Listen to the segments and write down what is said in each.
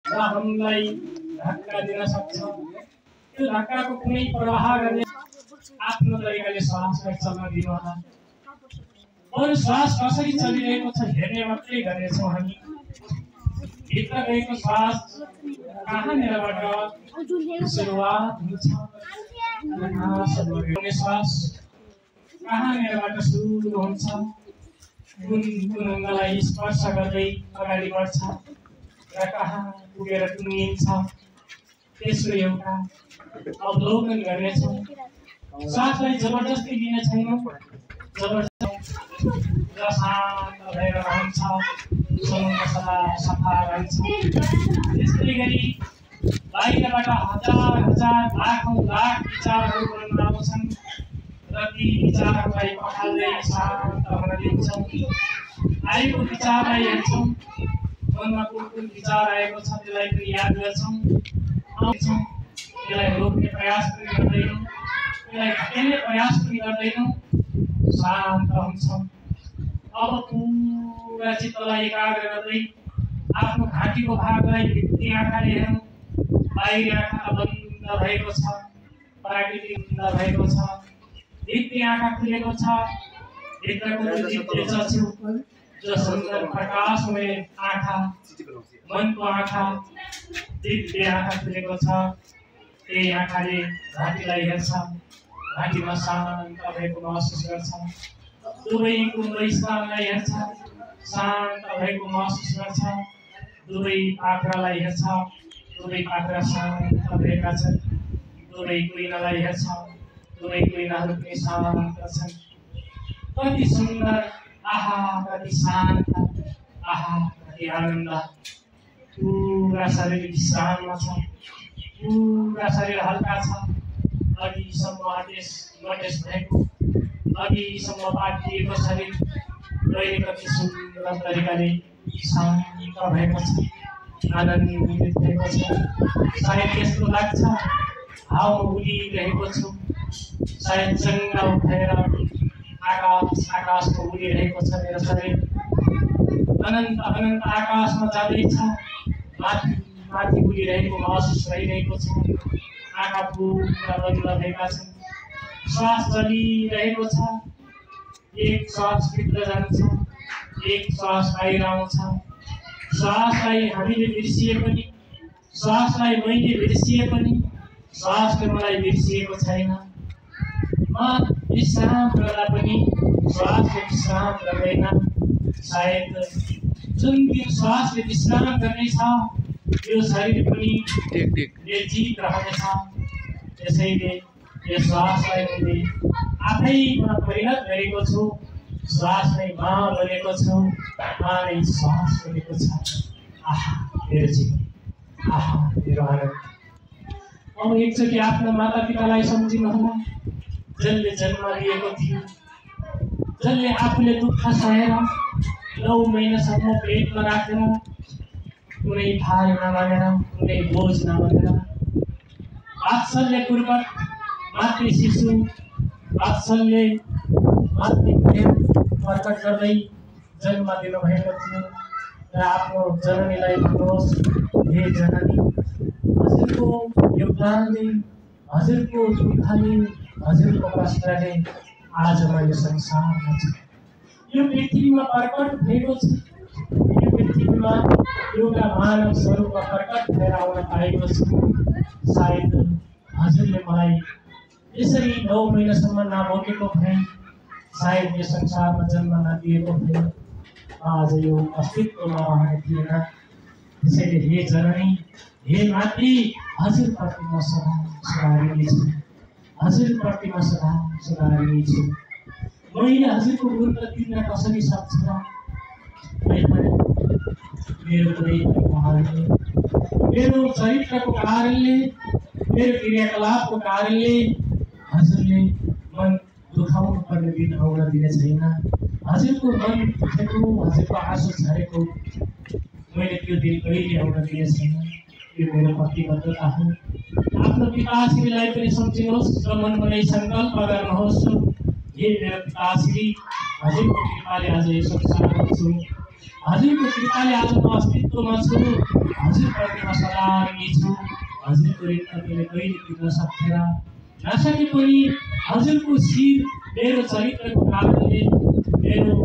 र हामीलाई धक्का दिन सक्छ। त्यो धक्काको कुनै प्रवाह गर्ने आफ्नो तरिकाले श्वासलाई चल्न दिनु होला। अरू श्वास कसरी चलिरहेको छ हेर्ने मात्रै गर्नेछौँ हामी। भित्र गएको श्वास कहाँनिरबाट सुरुवात हुन्छ र कहाँसम्म गउने श्वास कहाँनिरबाट सुरु हुन्छ, कुन कुन अङ्गलाई स्पर्श गर्दै अगाडि बढ्छ र कहाँ पुगेर टुङ्गिन्छ, त्यसको एउटा अवलोकन गर्नेछौँ। श्वासलाई जबरजस्ती लिने छैनौँ, र शान्त भएर रहन्छ, सदा सफा रहन्छ। त्यसै गरी बाहिरबाट हजार हजार लाखौँ लाख विचारहरू मनमा आउँछन् र ती विचारहरूलाई पखाल्दै शान्त हुन दिन्छौँ। आएको विचारलाई हेर्छौँ, मनमा कुन कुन विचार आएको छ त्यसलाई पनि याद गर्छौँ, त्यसलाई रोक्ने प्रयास पनि गर्दैनौँ, त्यसलाई हटाउने प्रयास पनि गर्दैनौँ, शान्त हुन्छौँ। अब पुरा चित्तलाई एकाग्र गर्दै आफ्नो घाँटीको भागलाई भित्री आँखाले हेरौँ। बाहिरी आँखा बन्द भएको छ, प्राकृतिक बन्द भएको छ, भित्री आँखा खुलेको छ। भित्रको दिव्य चक्षु जो सुन्दर प्रकाशमय आँखा, मनको आँखा, दिव्य आँखा खुलेको छ। त्यही आँखाले घाँटीलाई हेर्छ, घाँटीमा शान्त भएको महसुस गर्छ। दुवै कुम्भ स्थानलाई हेर्छ, शान्त भएको महसुस गर्छ। दुवै पाखुरालाई हेर्छ, दुवै पाखुरा शान्त भएका छन्। दुवै कुइनालाई हेर्छ, दुवै कुइनाहरू पनि शान्त छन्। कति सुन्दर, आहा कति शान्त, आहा कति आनन्द। पुरा शरीर विश्राममा छ, पुरा शरीर हल्का छ। अघिसम्म मटेस भएको, अघिसम्म बाँधिएको शरीर अहिले कति सुन्दर तरिकाले शान्त भएको छ, आनन्दित भएको छ। सायद यस्तो लाग्छ हावा उडिरहेको छु, सायद चङ्गा उठेर आकाशमा उडिरहेको छ मेरो शरीर। अनन्त अनन्त आकाशमा जाँदैछ, माथि माथि उडिरहेको महसुस भइरहेको छ। आँखा पुरा बन्द भएका छन्, श्वास चलिरहेको छ। एक श्वास भित्र जान्छ, एक श्वास बाहिर आउँछ। श्वासलाई हामीले बिर्सिए पनि, श्वासलाई मैले बिर्सिए पनि, श्वासले मलाई बिर्सिएको छैन। म विश्राम गर्दा पनि श्वासले विश्राम गर्दैन। सायद जुन दिन श्वासले विश्राम गर्नेछ, यो शरीर पनि निर्जीव रहनेछ। त्यसैले यो श्वासलाई मैले आफैमा परिणत गरेको छु, श्वासलाई म गरेको छु, मलाई श्वास गरेको छ। आहा मेरो जीवन, आहा मेरो आनन्द। अब एकचोटि आफ्ना माता पितालाई सम्झिनुहोला, जसले जन्म दिएको थियो, जसले आफूले दुःख सहेर 9 महिनासम्म पेटमा राखेर कुनै भार नमागेर, कुनै बोझ नमागेर, वात्सल्यपूर्वक मातृ शिशु वात्सल्य मातृ प्रेम प्रकट गर्दै जन्म दिनुभएको थियो। र आफ्नो जननीलाई भन्नुहोस्, हे जननी, हजुरको योगदानले, हजुरको दुःखले, हजुरको कष्टले आज म यो संसारमा छु, यो पृथ्वीमा प्रकट भएको छु। यो पृथ्वीमा एउटा मानव स्वरूपमा प्रकट भएर आउन पाएको छु। सायद हजुरले मलाई यसरी 9 महिनासम्म नभोगेको भए, सायद यो संसारमा जन्म नदिएको भए आज यो अस्तित्वमा रहने थिएन। त्यसैले हे जननी, हे मातृ, हजुरप्रति म सदा सुधारिने छु, हजुरप्रति म सदा सुधारिने छु। मैले हजुरको ऋण त तिर्न कसरी सक्छु र? मेरो कारणले, मेरो चरित्रको कारणले, मेरो क्रियाकलापको कारणले हजुरले मन दुखाउनु पर्ने दिन आउन दिने छैन। हजुरको मन दुखेको, हजुरको आँसु झरेको मैले त्यो दिन कहिले आउन दिने छैन। यो मेरो प्रतिबद्धता हो। आफ्नो पिताश्रीलाई पनि सम्झिनुहोस् र मनमा नै सङ्कल्प गर्नुहोस्, हे मेरो पिताश्री, हजुरको कृपाले आज यो संसारमा छु, हजुरको कृपाले आज म अस्तित्वमा छु। हजुरप्रति म सदा ऋणी छु। हजुरको ऋण त मैले कहिले तिर्न सक्दिनँ। नसके पनि हजुरको शिर मेरो चरित्रको कारणले, मेरो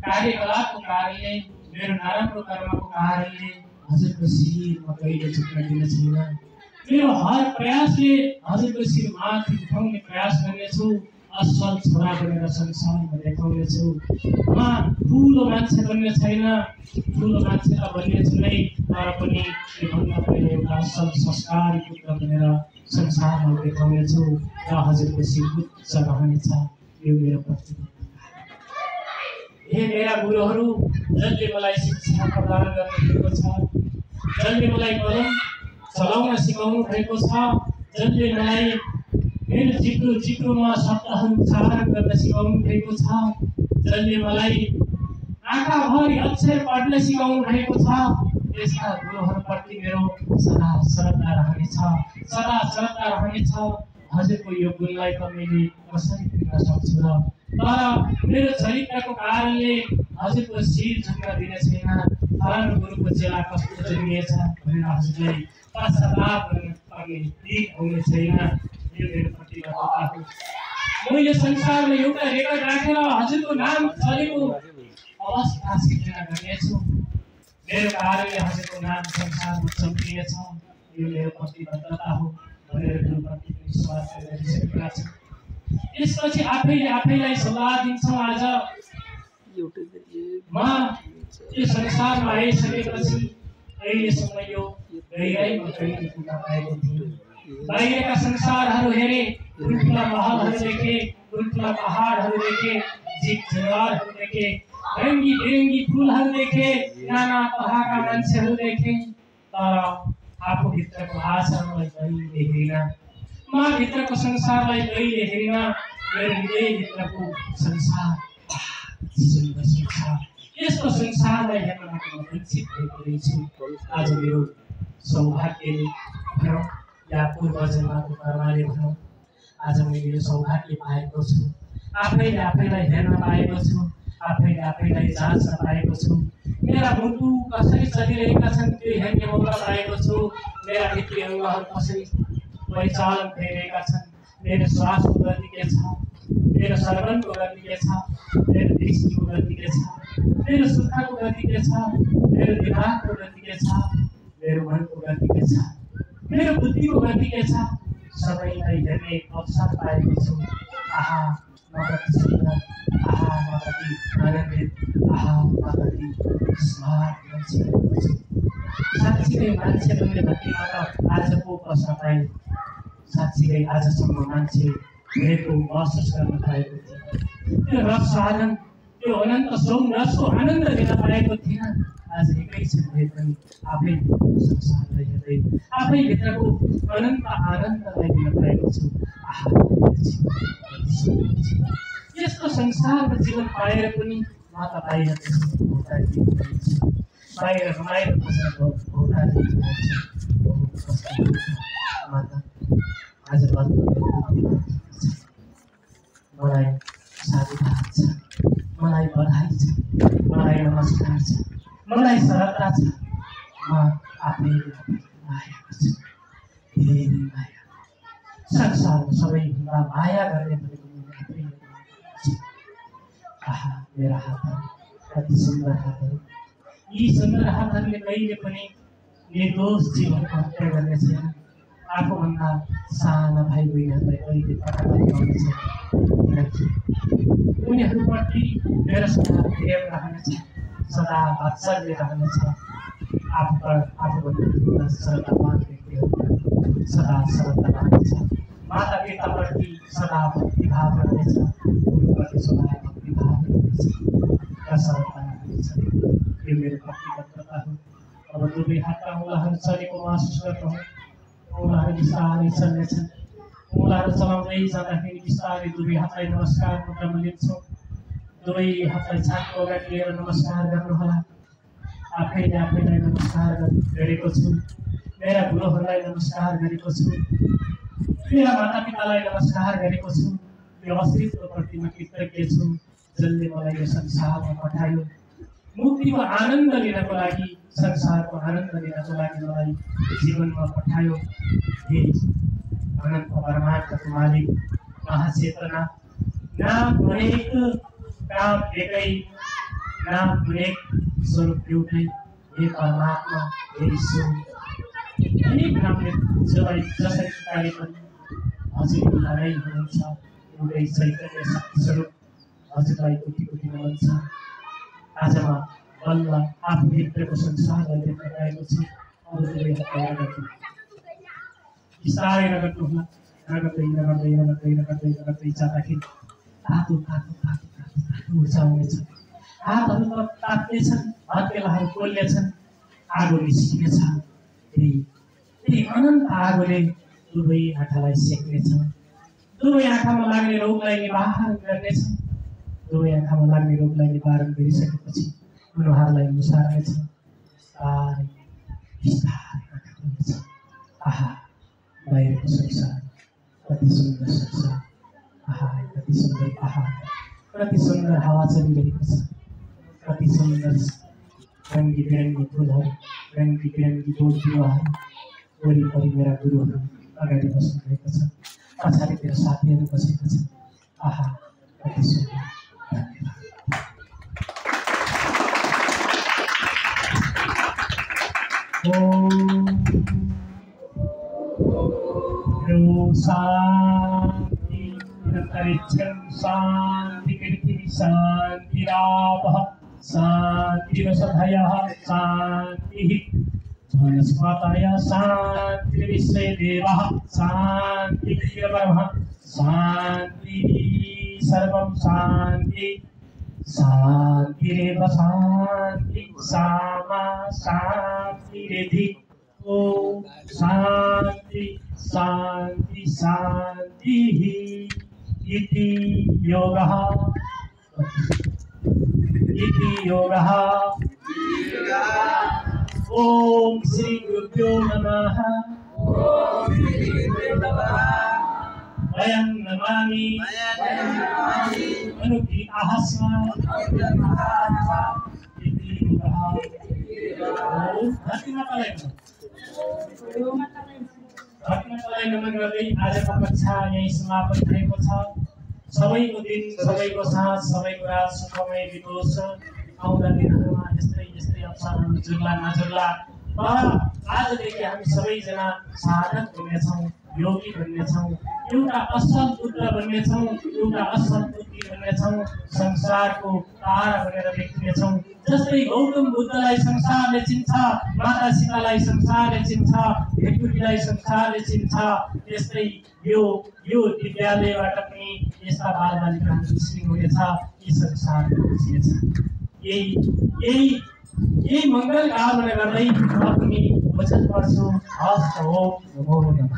कार्यकलापको कारणले, मेरो नराम्रो कर्मको कारणले हजुरको शिर म कहिले झुक्न दिन छैन। मेरो हर प्रयासले हजुरको शिर माथि उठाउने प्रयास गर्नेछु। असल छोरा बनेर संसारमा देखाउनेछु। म ठुलो मान्छे बन्ने छैन, ठुलो मान्छे त बन्नेछु नै, तर पनि योभन्दा पहिले एउटा असल संस्कारी पुत्र बनेर संसारमा देखाउनेछु र हजुरको शिर उच्च रहनेछ। यो मेरो प्रतिज्ञा। हे मेरा गुरुहरू, जसले मलाई शिक्षा प्रदान गर्नुभएको छ, जसले मलाई कलम चलाउन सिकाउनु भएको छ, जसले मलाई मेरो जिब्रोमा शब्दहरू उच्चारण गर्न सिकाउनु भएको छ, जसले मलाई आँखाभरि अक्षर पढ्न सिकाउनु भएको छ, यस्ता गुरुहरूप्रति मेरो सदा श्रद्धा रहनेछ, सदा श्रद्धा रहनेछ। हजुरको यो गुणलाई त मैले कसरी बिर्न सक्छु र, तर मेरो चरित्रको कारणले हजुरको शिर झुक्न दिने छैन। फलानु गुरुको चेला कस्तो जन्मिएछ भनेर हजुरलाई पश्चाताप गर्नुपर्ने दिन आउने छैन। यो मेरो प्रतिबद्धता हो। मैले संसारमा एउटा रेकर्ड राखेर हजुरको नाम चलेको अवस्था सिर्जना गर्नेछु। मेरो कारणले हजुरको नाम संसारमा चम्किनेछ। यो मेरो प्रतिबद्धता हो भनेर गुरुप्रति विश्वास गरिसकेका छु। यसपछि आफैले आफैलाई सल्लाह दिन्छौँ। आज म यो संसारमा आइसकेपछि अहिलेसम्म यो गहिराइमा कहिले पुग्न पाएको थिएँ। बाहिरका संसारहरू हेरे, ठुल्ठुला महलहरू देखे, ठुल्ठुला पहाडहरू देखे, जीव जनावरहरू देखे, रङ्गी बिरङ्गी फुलहरू देखे, नाना तहका मान्छेहरू देखे, तर आफूभित्रको आशालाई कहिले हेरिन। म भित्रको संसारलाई कहिले हेरिन। मेरो हृदयभित्रको संसार सुन्दर संसार, यस्तो संसारलाई हेर्नबाट म वञ्चित भएको रहेछु। आज मेरो सौभाग्यले भनौँ या पूर्वजन्मको कर्मले भनौँ, आज मैले यो सौभाग्य पाएको छु। आफैले आफैलाई हेर्न पाएको छु, आफैले आफैलाई जाँच्न पाएको छु। मेरा मुटु कसरी चलिरहेका छन् त्यो हेर्ने मौका पाएको छु। मेरा भित्री अङ्गहरू कसरी परिचालन भइरहेका छन्, मेरो श्वासको गति के छ, मेरो सर्वनको गति के छ, मेरो दृष्टिको गति के छ, मेरो सुखको गति के छ, मेरो दिमागको गति के छ, मेरो मनको गति के छ, मेरो बुद्धिको गति के छ, सबैलाई हेर्ने अवसर पाएको छु। आहा म कति सुन्दर, आहा म कति आनन्दित, आहा म कति स्मार्ट मान्छे भएको छु। साँच्चीकै मान्छे बन्ने भन्नेबाट आज पो बस्न पाएँ। साँच्चीकै आजसम्म मान्छे भएको महसुस गर्न पाएको थिएँ। त्यो रस आनन्द, त्यो अनन्त सौम रसको आनन्द लिन पाएको थिएन। आज एकैछिन भए पनि आफै संसारलाई हेर्दै आफैभित्रको अनन्त आनन्दलाई लिन पाएको छु। आहा यस्तो संसारमा जीवन पाएर पनि म त बाहिर छु, बाहिर रमाइलो खोज्नको भौतारी आज मलाई साधुवाद छ, मलाई बधाई छ, मलाई नमस्कार छ, मलाई श्रद्धा छ। म आफैले माया गर्छु, धेरै माया। संसारमा सबैभन्दा माया गर्ने भनेको मैले आफैले गर्छु। आहा मेरा हातहरू कति सुन्दर हातहरू। यी सुन्दर हातहरूले कहिले पनि निर्दोष जीवनको हत्या गर्ने छैन। आफूभन्दा साना भाइ बहिनीहरूलाई कहिले पटापट गर्ने छैन। किनकि उनीहरूप्रति मेरो सदा प्रेम रहनेछ, सदा वात्सल्य रहनेछ। आफूभन्दा ठुला श्रद्धावान व्यक्तिहरू सदा श्रद्धा रहनेछ। माता पिताप्रति सदा भक्तिभाव रहनेछ, गुरुप्रति सदा भक्तिभाव रहनेछ र श्रद्धा रहनेछ। यो मेरो प्रतिबद्धता हो। अब दुवै हातका औँलाहरू चलेको महसुस गर्नुहोस्। औँलाहरू बिस्तारै चल्नेछन्। औँलाहरू चलाउँदै जाँदाखेरि बिस्तारै दुवै हातलाई नमस्कार मुद्रामा लिन्छौँ। दुवै हातलाई छातीको अगाडि लिएर नमस्कार गर्नुहोला। आफैले आफैलाई नमस्कार गरेको छु। मेरा गुरुहरूलाई नमस्कार गरेको छु। मेरा मातापितालाई नमस्कार गरेको छु। यो अस्तित्वप्रति म कृतज्ञ छु, जसले मलाई यो संसारमा पठायो। मुक्तिको आनन्द लिनको लागि, संसारको आनन्द लिनको लागि मलाई जीवनमा पठायो। हे अनन्त परमात्माको मालिक, महाचेतना, नाम अनेक, काम एकै, नाम अनेक, स्वरूप एउटै। हे परमात्मा, हे ईश्वर, अनेक नामले जसरी पुकारे पनि हजुरलाई नै हुनुहुन्छ। एउटै चैतन्य शक्ति स्वरूप हजुरलाई कोटि कोटि नमन छ। आजमा बल्ल आफूभित्रको संसारलाई देख्न पाएको छु। अरू दुवै हतार गर्छु, बिस्तारै नगर्नुहोला। नगर्दै जाँदाखेरि तातो तातो तातो तातो तातो ऊर्जा आउनेछ। हातहरू त तात्नेछन्, हत्केलाहरू पोल्नेछन्, आगो निस्किनेछ। त्यही अनन्त आगोले दुवै आँखालाई सेक्नेछ। दुवै आँखामा लाग्ने रोगलाई निवारण गर्नेछ। दुवै आँखामा लाग्ने रोगलाई निवारण गरिसकेपछि अनुहारलाई मुसार्नेछ। बिस्तारै बिस्तारै आँखा खोल्नेछ। आहा, बाहिरको संसार कति सुन्दर संसार। आहा, कति सुन्दर पहाड, कति सुन्दर हावा चलिरहेको छ, कति सुन्दर रङ्गी बिरङ्गी फुलहरू, रङ्गी बिरङ्गी बोट बिरुवाहरू। वरिपरि मेरा गुरुहरू अगाडि बस्नुभएको छ, पछाडि मेरो साथीहरू बसेका छन्। आहा, कति सुन्दर। शान्ति अंतरिक्षं शान्ति पृथिवी शान्तिरापः शान्तिरसधयः शान्तिः वनस्पतय शान्ति विश्वे देवः शान्ति परमः शान्ति सर्वं शान्ति शान्तिरेव शान्ति सामा शान्तिरेधि। ओम शान्ति शान्ति शान्तिः। इति योगः ओम श्री गुरुभ्यो नमः। वयं नमामि अनुगृहीताः स्मः। इति योगः नमन गर्दै आजको कक्षा यही समापन भएको छ। सबैको दिन, सबैको साँझ, सबैको रात सुखमय बितोस्। आउँदा दिनहरूमा यस्तै यस्तै अवसरहरू जुर्ला नजुर्ला, तर आजदेखि हामी सबैजना साधक बन्नेछौँ, योगी बन्नेछौँ, एउटा असल पुत्र बन्नेछौँ, एउटा असल पुत्री बन्नेछौँ, संसारको तारा बनेर देखिनेछौँ। जस्तै गौतम बुद्धलाई संसारले चिन्छ, माता सीतालाई संसारले चिन्छ, ढेकुरीलाई संसारले चिन्छ, त्यस्तै यो विद्यालयबाट पनि यस्ता बालबालिकाहरू निस्किनु हुनेछ। यी संसारले बुझिनेछ। यही मङ्गल कामना गर्दै म पनि वचन पढ्छु। हस्त हो, नमो नमः।